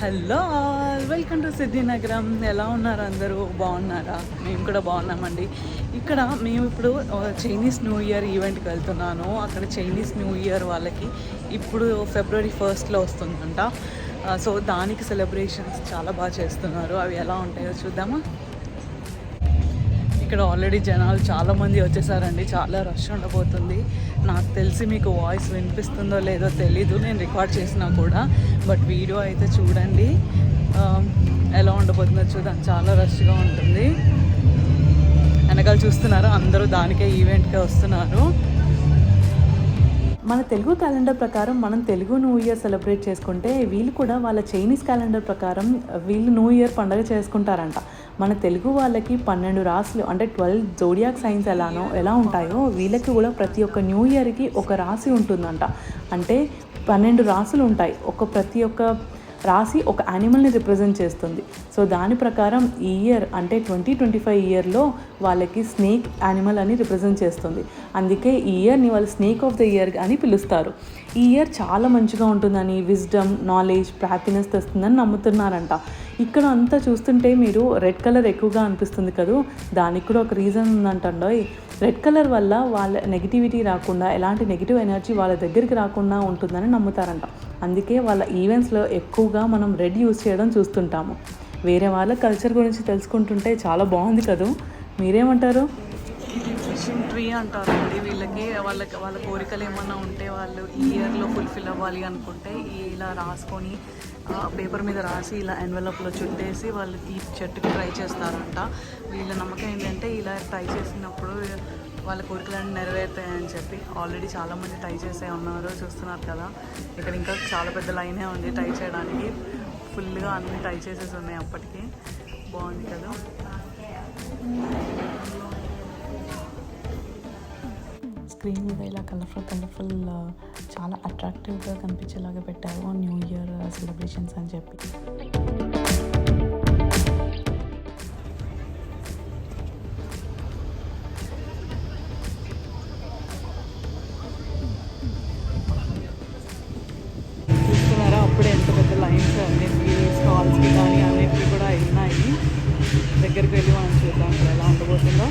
Hello all, welcome to సిద్ధి నగరం. ఎలా ఉన్నారు అందరూ? బాగున్నారా? మేము కూడా బాగున్నామండి. ఇక్కడ మేము ఇప్పుడు చైనీస్ న్యూ ఇయర్ ఈవెంట్కి వెళ్తున్నాను. అక్కడ చైనీస్ న్యూ ఇయర్ వాళ్ళకి ఇప్పుడు ఫిబ్రవరి 1 వస్తుందంట. సో దానికి సెలబ్రేషన్స్ చాలా బాగా చేస్తున్నారు. అవి ఎలా ఉంటాయో చూద్దామా. ఇక్కడ ఆల్రెడీ జనాలు చాలామంది వచ్చేసారండి. చాలా రష్ ఉండబోతుంది. నాకు తెలిసి మీకు వాయిస్ వినిపిస్తుందో లేదో తెలీదు, నేను రికార్డ్ చేసినా కూడా. బట్ వీడియో అయితే చూడండి, ఎలా ఉండబోతుందో చూద్దాం. చాలా రష్గా ఉంటుంది. వెనకాల చూస్తున్నారు, అందరూ దానికే ఈవెంట్కే వస్తున్నారు. మన తెలుగు క్యాలెండర్ ప్రకారం మనం తెలుగు న్యూ ఇయర్ సెలబ్రేట్ చేసుకుంటే, వీళ్ళు కూడా వాళ్ళ చైనీస్ క్యాలెండర్ ప్రకారం వీళ్ళు న్యూ ఇయర్ పండుగ చేసుకుంటారంట. మన తెలుగు వాళ్ళకి 12 రాశులు అంటే 12 జోడియాక్ సైన్స్ ఎలా ఉంటాయో వీళ్ళకి కూడా ప్రతి ఒక్క న్యూ ఇయర్కి ఒక రాశి ఉంటుందంట. అంటే 12 రాశులు ఉంటాయి. ప్రతి ఒక్క రాశి ఒక యానిమల్ని రిప్రజెంట్ చేస్తుంది. సో దాని ప్రకారం ఈ ఇయర్ అంటే 2025 ఇయర్లో వాళ్ళకి స్నేక్ యానిమల్ అని రిప్రజెంట్ చేస్తుంది. అందుకే ఈ ఇయర్ని వాళ్ళు స్నేక్ ఆఫ్ ద ఇయర్ అని పిలుస్తారు. ఈ ఇయర్ చాలా మంచిగా ఉంటుందని, విజ్డమ్, నాలెడ్జ్, హ్యాపీనెస్ తెస్తుందని నమ్ముతున్నారంట. ఇక్కడ అంతా చూస్తుంటే మీరు రెడ్ కలర్ ఎక్కువగా అనిపిస్తుంది కదా, దానికి కూడా ఒక రీజన్ ఉందంటండోయ్. రెడ్ కలర్ వల్ల వాళ్ళ నెగిటివిటీ రాకుండా, ఎలాంటి నెగిటివ్ ఎనర్జీ వాళ్ళ దగ్గరికి రాకుండా ఉంటుందని నమ్ముతారంట. అందుకే వాళ్ళ ఈవెంట్స్లో ఎక్కువగా మనం రెడ్ యూజ్ చేయడం చూస్తుంటాము. వేరే వాళ్ళ కల్చర్ గురించి తెలుసుకుంటుంటే చాలా బాగుంది కదా, మీరేమంటారు? విషింగ్ ట్రీ అంటారండి వీళ్ళకి. వాళ్ళ కోరికలు ఏమన్నా ఉంటే వాళ్ళు ఈ ఇయర్లో ఫుల్ఫిల్ అవ్వాలి అనుకుంటే ఇలా రాసుకొని పేపర్ మీద రాసి ఇలా ఎన్వెలప్లో చుట్టేసి వాళ్ళు ఈ చెట్టుకి ట్రై చేస్తారంట. వీళ్ళ నమ్మకం ఏంటంటే ఇలా ట్రై చేసినప్పుడు వాళ్ళ కోరికలన్నీ నెరవేరుతాయని చెప్పి. ఆల్రెడీ చాలామంది ట్రై చేసే ఉన్నారు, చూస్తున్నారు కదా. ఇక్కడ ఇంకా చాలా పెద్ద లైనే ఉంది ట్రై చేయడానికి. ఫుల్గా అన్నీ ట్రై చేసేసి ఉన్నాయి అప్పటికి. బాగుంది కదా. స్క్రీన్ మీద ఇలా కలర్ఫుల్ చాలా అట్రాక్టివ్గా కనిపించేలాగా పెట్టారు న్యూ ఇయర్ సెలబ్రేషన్స్ అని చెప్పి. చూస్తున్నారా అప్పుడే ఎంత పెద్ద లైన్స్ అన్నింటికి, స్టాల్స్కి కానీ అన్నింటికి కూడా ఉన్నాయి. దగ్గరికి వెళ్ళి మనం చూద్దాం ఎలా ఉండబోతుందో.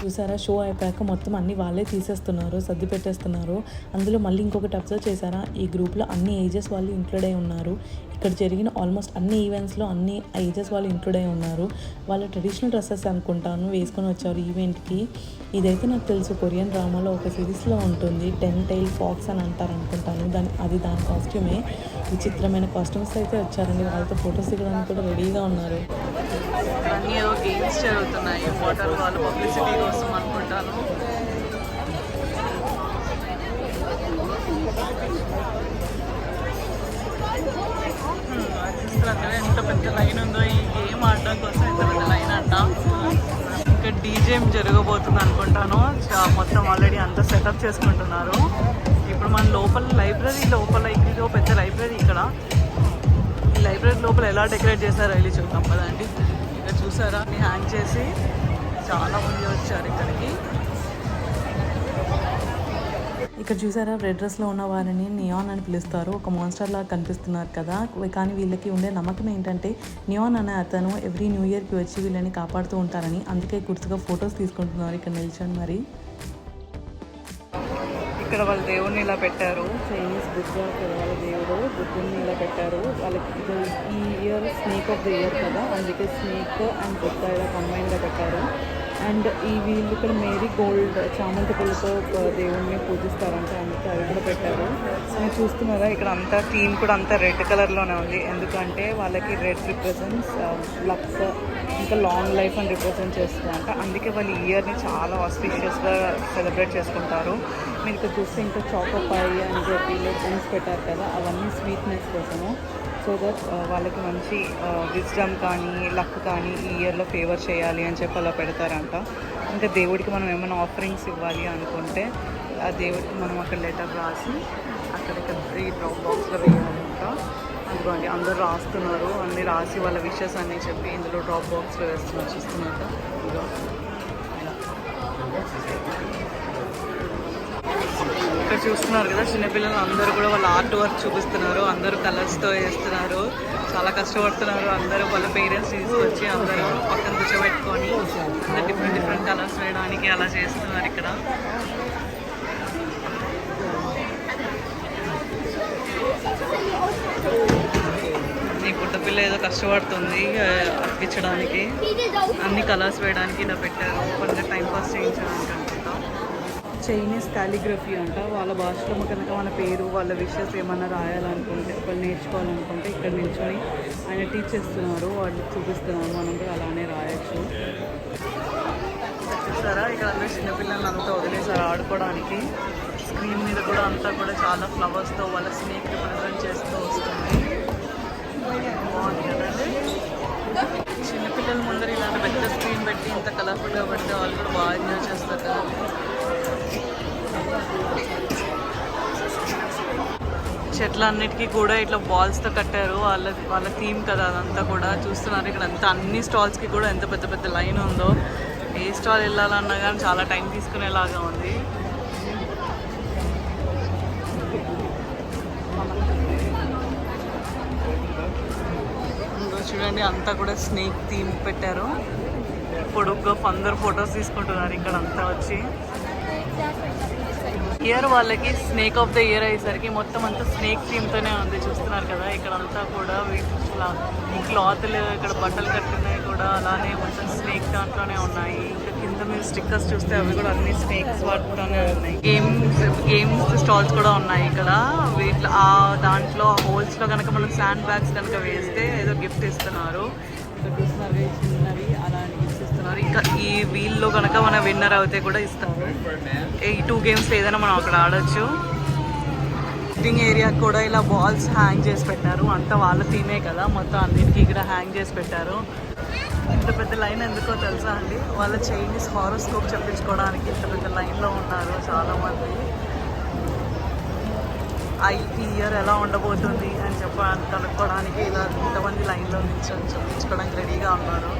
చూసారా, షో అయిపోయాక మొత్తం అన్నీ వాళ్ళే తీసేస్తున్నారు, సర్ది పెట్టేస్తున్నారు. అందులో మళ్ళీ ఇంకొకటి అబ్జర్వ్ చేశారా, ఈ గ్రూప్లో అన్ని ఏజెస్ వాళ్ళు ఇంక్లూడ్ అయి ఉన్నారు. ఇక్కడ జరిగిన ఆల్మోస్ట్ అన్ని ఈవెంట్స్లో అన్ని ఏజెస్ వాళ్ళు ఇంక్లూడ్ అయి ఉన్నారు. వాళ్ళ ట్రెడిషనల్ డ్రెస్సెస్ అనుకుంటాను వేసుకొని వచ్చారు ఈవెంట్కి. ఇదైతే నాకు తెలుసు కొరియన్ డ్రామాలో ఒక సిరీస్లో ఉంటుంది, 10 tail fox అని అంటారు అనుకుంటాను. దాని కాస్ట్యూమే. విచిత్రమైన కాస్ట్యూమ్స్ అయితే వచ్చారండి. వాళ్ళతో ఫొటోస్ దిగడానికి కూడా రెడీగా ఉన్నారు. అన్నీ ఏదో గేమ్స్ జరుగుతున్నాయి, వాటర్ వాళ్ళు పబ్లిసిటీ కోసం అనుకుంటాను. చూస్తున్నారు ఎంత పెద్ద లైన్ ఉందో ఈ గేమ్ ఆడడం కోసం, ఎంత పెద్ద లైన్ అంట. ఇంకా డీజే జరగబోతుంది అనుకుంటాను. మొత్తం ఆల్రెడీ అంతా సెటప్ చేసుకుంటున్నారు. ఇప్పుడు మన లోపల లైబ్రరీ లోపల ఇదో పెద్ద లైబ్రరీ. ఇక్కడ ఈ లైబ్రరీ లోపల ఎలా డెకరేట్ చేశారో వెళ్ళి చూద్దాం పదండి. ఇక్కడ చూసారా హ్యాంగ్ చేసి చాలా మంది వచ్చారు ఇక్కడికి. ఇక్కడ చూసారా, రెడ్ డ్రెస్లో ఉన్న వారిని నియాన్ అని పిలుస్తారు. ఒక మాన్స్టర్ లాగా కనిపిస్తున్నారు కదా. కానీ వీళ్ళకి ఉండే నమ్మకం ఏంటంటే నియాన్ అనే అతను ఎవ్రీ న్యూ ఇయర్కి వచ్చి వీళ్ళని కాపాడుతూ ఉంటారని. అందుకే గుర్తుగా ఫొటోస్ తీసుకుంటున్నారు ఇక్కడ నిల్చొని. మరి ఇక్కడ వాళ్ళ దేవుడిని ఇలా పెట్టారు. చైనీస్ బుద్ధ వాళ్ళ దేవుడు బుద్ధుని ఇలా పెట్టారు. వాళ్ళకి ఈ year snake of the year కదా, అందుకే స్నేక్ అండ్ బుద్ధ ఇలా కంబైన్గా పెట్టారు. అండ్ ఈ వీళ్ళు ఇక్కడ మేరీ గోల్డ్ చామంతి పూలతో దేవుడిని పూజిస్తారంట, అందుకే అవి కూడా పెట్టారు. మీరు చూస్తున్నారా ఇక్కడ అంతా థీమ్ కూడా అంతా రెడ్ కలర్లోనే ఉంది. ఎందుకంటే వాళ్ళకి రెడ్ రిప్రజెంట్స్ లక్ ఇంకా లాంగ్ లైఫ్ అని రిప్రజెంట్ చేస్తుందంట. అందుకే వాళ్ళు ఈ ఇయర్ని చాలా ఆస్పిషియస్గా సెలబ్రేట్ చేసుకుంటారు. మీరు ఇక్కడ చూస్తే ఇంకా చాకోపాయి అని చెప్పి డ్రింక్స్ పెట్టారు కదా, అవన్నీ స్వీట్నెస్ కోసము. సో దట్ వాళ్ళకి మంచి విజ్డమ్ కానీ లక్ కానీ ఈ ఇయర్లో ఫేవర్ చేయాలి అని చెప్పి అలా పెడతారంట. ఇంకా దేవుడికి మనం ఏమైనా ఆఫరింగ్స్ ఇవ్వాలి అనుకుంటే ఆ దేవుడికి మనం అక్కడ లెటర్ రాసి అక్కడిక్కడ ఈ డ్రాప్ బాక్స్లో వేయాలంట. అందుకోండి అందరూ రాస్తున్నారు, అన్నీ రాసి వాళ్ళ విషెస్ అన్నీ చెప్పి ఇందులో డ్రాప్ బాక్స్లో వేస్తున్నారు. చూస్తున్నట్ట ఇక్కడ చూస్తున్నారు కదా, చిన్నపిల్లలు అందరూ కూడా వాళ్ళ ఆర్ట్ వర్క్ చూపిస్తున్నారు. అందరూ కలర్స్తో వేస్తున్నారు, చాలా కష్టపడుతున్నారు. అందరూ వాళ్ళ పేరెంట్స్ తీసుకొచ్చి అందరూ పక్కన కూర్చోబెట్టుకొని అందరూ డిఫరెంట్ కలర్స్ వేయడానికి అలా చేస్తున్నారు. ఇక్కడ ఈ గుడ్డపిల్ల ఏదో కష్టపడుతుంది అర్పించడానికి, అన్ని కలర్స్ వేయడానికి ఇలా పెట్టారు. కొంచెం టైంపాస్ చేయించడానికి అనుకుంటా. చైనీస్ కాలిగ్రఫీ అంట. వాళ్ళ భాషలో కనుక మన పేరు వాళ్ళ విషెస్ ఏమన్నా రాయాలనుకుంటే వాళ్ళు నేర్చుకోవాలనుకుంటే ఇక్కడ నిల్చొని ఆయన టీచ్ చేస్తున్నారు, వాళ్ళు చూపిస్తున్నారు. మనం కూడా అలానే రాయొచ్చు. చూసారా ఇక్కడ అందరూ చిన్నపిల్లలు అంతా వదిలేసారు ఆడుకోవడానికి. స్క్రీన్ మీద కూడా అంతా కూడా చాలా ఫ్లవర్స్తో వాళ్ళ స్నేక్ రిప్రజెంట్ చేస్తూ వస్తుంది. బాగుంది కదండి. చిన్నపిల్లల ముందర ఇలాంటి పెద్ద స్క్రీన్ పెట్టి ఇంత కలర్ఫుల్గా పెడితే వాళ్ళు కూడా బాగా ఎంజాయ్ చేస్తారు కదా. చెట్లన్నిటికీ కూడా ఇట్లా బాల్స్తో కట్టారు. వాళ్ళ థీమ్ కదా అదంతా కూడా. చూస్తున్నారు ఇక్కడ అంతా అన్ని స్టాల్స్కి కూడా ఎంత పెద్ద పెద్ద లైన్ ఉందో. ఏ స్టాల్ వెళ్ళాలన్నా కానీ చాలా టైం తీసుకునేలాగా ఉంది. చూడండి అంతా కూడా స్నేక్ థీమ్ పెట్టారు. పొడుగ్గా అందరు ఫొటోస్ తీసుకుంటున్నారు ఇక్కడ అంతా వచ్చి. ఇయర్ వాళ్ళకి స్నేక్ ఆఫ్ ద ఇయర్ అయ్యేసరికి మొత్తం అంతా స్నేక్ థీమ్తోనే ఉంది. చూస్తున్నారు కదా ఇక్కడ అంతా కూడా ఈ క్లాత్లు ఇక్కడ బట్టలు కట్టినవి కూడా అలానే మొత్తం స్నేక్ దాంట్లోనే ఉన్నాయి. ఇంకా కింద మీరు స్టిక్కర్స్ చూస్తే అవి కూడా అన్ని స్నేక్స్ వాటితోనే ఉన్నాయి. గేమ్స్ స్టాల్స్ కూడా ఉన్నాయి ఇక్కడ. వీటిలో దాంట్లో హోల్స్లో కనుక మనం శాండ్ బ్యాగ్స్ కనుక వేస్తే ఏదో గిఫ్ట్ ఇస్తున్నారు. ఇక్కడ చూస్తున్నారు చిన్నవి అలాంటి గిఫ్ట్స్ ఇస్తున్నారు. ఇంకా ఈ వీల్లో కనుక మన విన్నర్ అవుతే కూడా ఇస్తారు. ఈ 2 గేమ్స్ ఏదైనా మనం అక్కడ ఆడొచ్చు. సిట్టింగ్ ఏరియా కూడా ఇలా బాల్స్ హ్యాంగ్ చేసి పెట్టారు. అంతా వాళ్ళ థీమే కదా, మొత్తం అన్నిటికీ ఇక్కడ హ్యాంగ్ చేసి పెట్టారు. ఇంత పెద్ద లైన్ ఎందుకో తెలుసా అండి, వాళ్ళ చైనీస్ హారోస్కోప్ చెప్పించుకోవడానికి ఇంత పెద్ద లైన్లో ఉన్నారు చాలామంది. ఈ ఇయర్ ఎలా ఉండబోతుంది అని కనుక్కోవడానికి ఇలా ఇంతమంది లైన్లో నిల్చొని చెప్పించుకోవడానికి రెడీగా ఉన్నారు.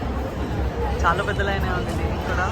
చాలా పెద్ద లైనే ఉంది దీనికి కూడా.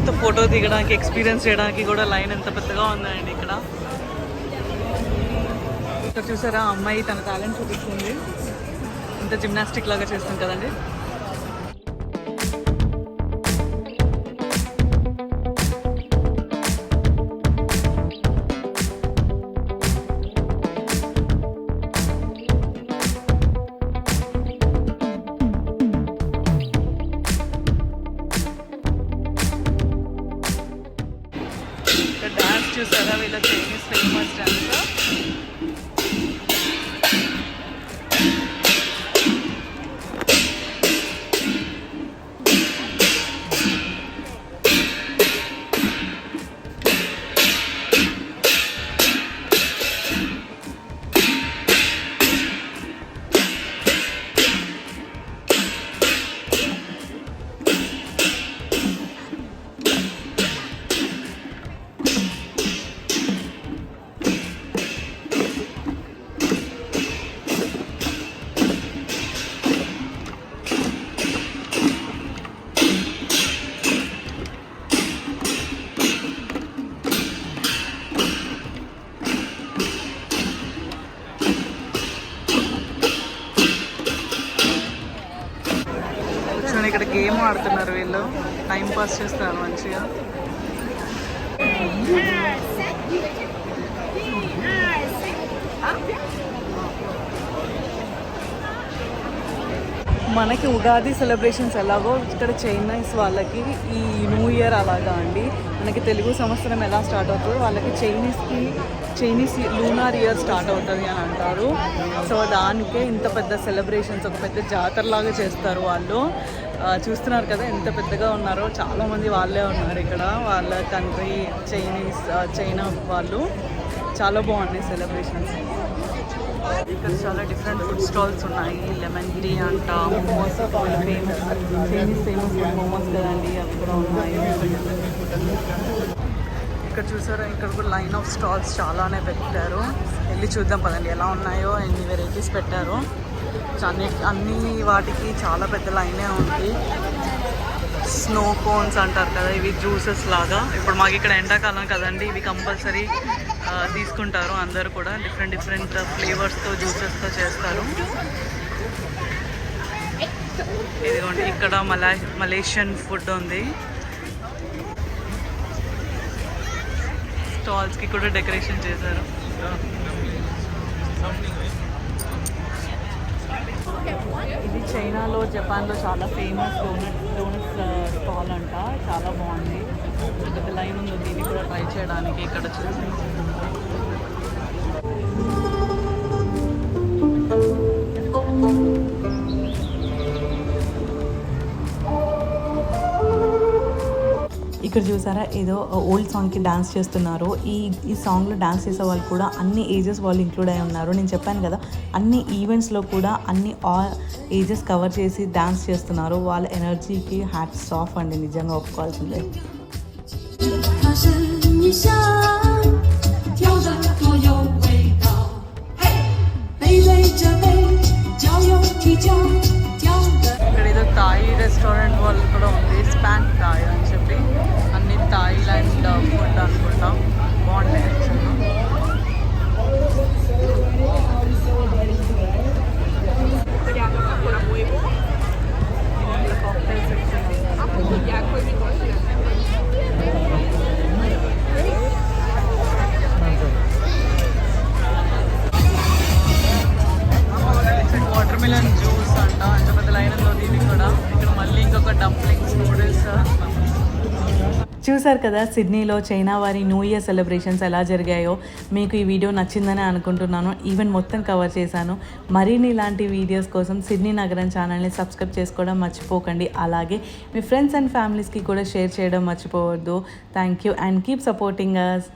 మొత్తం ఫోటో దిగడానికి ఎక్స్పీరియన్స్ చేయడానికి కూడా లైన్ ఎంత పెద్దగా ఉందండి ఇక్కడ. ఇక్కడ చూసారా అమ్మాయి తన టాలెంట్ చూపిస్తుంది, ఇంత జిమ్నాస్టిక్ లాగా చేస్తుంది కదండి. డాన్స్ చూసారా, వీళ్ళ చైనీస్ ఫేమస్ డాన్స్. ఇక్కడ గేమ్ ఆడుతున్నారు వీళ్ళు, టైం పాస్ చేస్తారు మంచిగా. మనకి ఉగాది సెలబ్రేషన్స్ ఎలాగో ఇక్కడ చైనీస్ వాళ్ళకి ఈ న్యూ ఇయర్ అలాగా అండి. మనకి తెలుగు సంవత్సరం ఎలా స్టార్ట్ అవుతుందో వాళ్ళకి చైనీస్ లూనార్ ఇయర్ స్టార్ట్ అవుతుంది అని అంటారు. సో దానికే ఇంత పెద్ద సెలబ్రేషన్స్, ఒక పెద్ద జాతరలాగా చేస్తారు వాళ్ళు. చూస్తున్నారు కదా ఎంత పెద్దగా ఉన్నారో, చాలామంది వాళ్ళే ఉన్నారు ఇక్కడ, వాళ్ళ కంట్రీ చైనా వాళ్ళు. చాలా బాగున్నాయి సెలబ్రేషన్స్. ఇక్కడ చాలా డిఫరెంట్ ఫుడ్ స్టాల్స్ ఉన్నాయి. లెమన్ టీ అంట, మోమోస్ ఫేమస్, ఫేమస్ మోమోస్ కదండి, అవి కూడా ఉన్నాయి. ఇక్కడ చూసారా, ఇక్కడ కూడా లైన్ ఆఫ్ స్టాల్స్ చాలానే పెట్టారు. వెళ్ళి చూద్దాం పదండి ఎలా ఉన్నాయో, ఎన్ని వెరైటీస్ పెట్టారో. అన్ని వాటికి చాలా పెద్ద లైనే ఉంది. స్నో కోన్స్ అంటారు కదా, ఇవి జ్యూసెస్ లాగా. ఇప్పుడు మాకు ఇక్కడ ఎండాకాలం కదండి, ఇవి కంపల్సరీ తీసుకుంటారు అందరు కూడా. డిఫరెంట్ ఫ్లేవర్స్తో జ్యూసెస్తో చేస్తారు. ఇదిగోండి ఇక్కడ మలేషియన్ ఫుడ్ ఉంది. స్టాల్స్కి కూడా డెకరేషన్ చేశారు. ఇది చైనాలో, జపాన్లో చాలా ఫేమస్ డోనట్స్ స్టాల్ అంట. చాలా బాగుంది, పెద్ద లైన్ ఉంది దీన్ని కూడా ట్రై చేయడానికి. ఇక్కడ చూసి ఇక్కడ చూసారా ఏదో ఓల్డ్ సాంగ్కి డాన్స్ చేస్తున్నారు. ఈ సాంగ్లో డాన్స్ చేసే వాళ్ళు కూడా అన్ని ఏజెస్ వాళ్ళు ఇంక్లూడ్ అయి ఉన్నారు. నేను చెప్పాను కదా, అన్ని ఈవెంట్స్లో కూడా అన్ని ఏజెస్ కవర్ చేసి డాన్స్ చేస్తున్నారు. వాళ్ళ ఎనర్జీకి హ్యాట్స్ ఆఫ్ అండి, నిజంగా ఒప్పుకోవాల్సిందే. ఇక్కడ ఏదో థాయి రెస్టారెంట్ వాళ్ళు కూడా ఉంది, స్పాంక్ థాయి అని చెప్పి. అన్ని థాయిలాండ్ ఫుడ్ అనుకుంటాం, బాగుంటాయి యాక్చువల్గా. Cocktail section. Water melon juice అంట, ఎంత పెద్ద లైన్ ఉందో దీనికి కూడా. ఇక్కడ మళ్ళీ ఇంకొక డంప్లింగ్స్, నూడిల్స్. చూసారు కదా సిడ్నీలో చైనా వారి న్యూ ఇయర్ సెలబ్రేషన్స్ ఎలా జరిగాయో. మీకు ఈ వీడియో నచ్చిందని అనుకుంటున్నాను. ఈవెన్ మొత్తం కవర్ చేశాను. మరిన్ని ఇలాంటి వీడియోస్ కోసం సిడ్నీ నగరం ఛానల్ని సబ్స్క్రైబ్ చేసుకోవడం మర్చిపోకండి. అలాగే మీ ఫ్రెండ్స్ అండ్ ఫ్యామిలీస్కి కూడా షేర్ చేయడం మర్చిపోవద్దు. Thank you and keep supporting us.